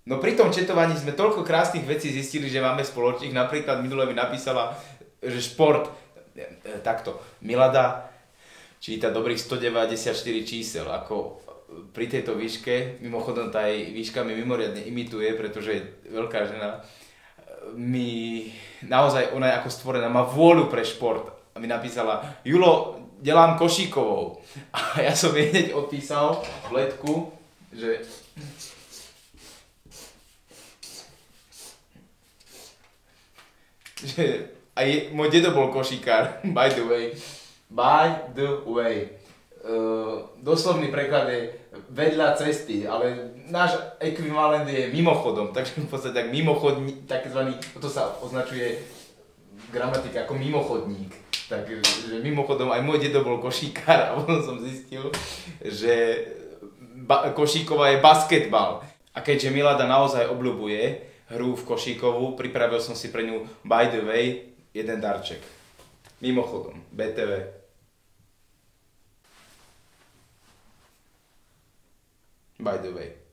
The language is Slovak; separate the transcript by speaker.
Speaker 1: No pri tom četovaní sme toľko krásnych vecí zistili, že máme spoločných. Napríklad minule mi napísala, že šport, takto, Milada číta dobrých 194 čísel, ako pri tejto výške, mimochodom tá jej výška mi mimoriadne imituje, pretože je veľká žena, naozaj ona je ako stvorená, má vôľu pre šport. A mi napísala, Julo, delám košíkovou. A ja som jej hneď odpísal v letku, že aj môj dedo bol košíkár, by the way. By the way. Doslovný preklad je vedľa cesty, ale náš ekvivalent je mimochodom, takže v podstate tak mimochodník, takzvaný, to sa označuje gramatika ako mimochodník. Takže mimochodom aj môj dedo bol košíkár a potom som zistil, že košíková je basketbal. A keďže Milada naozaj obľubuje hru v košíkovú, pripravil som si pre ňu by the way jeden darček. Mimochodom, BTV. By the way.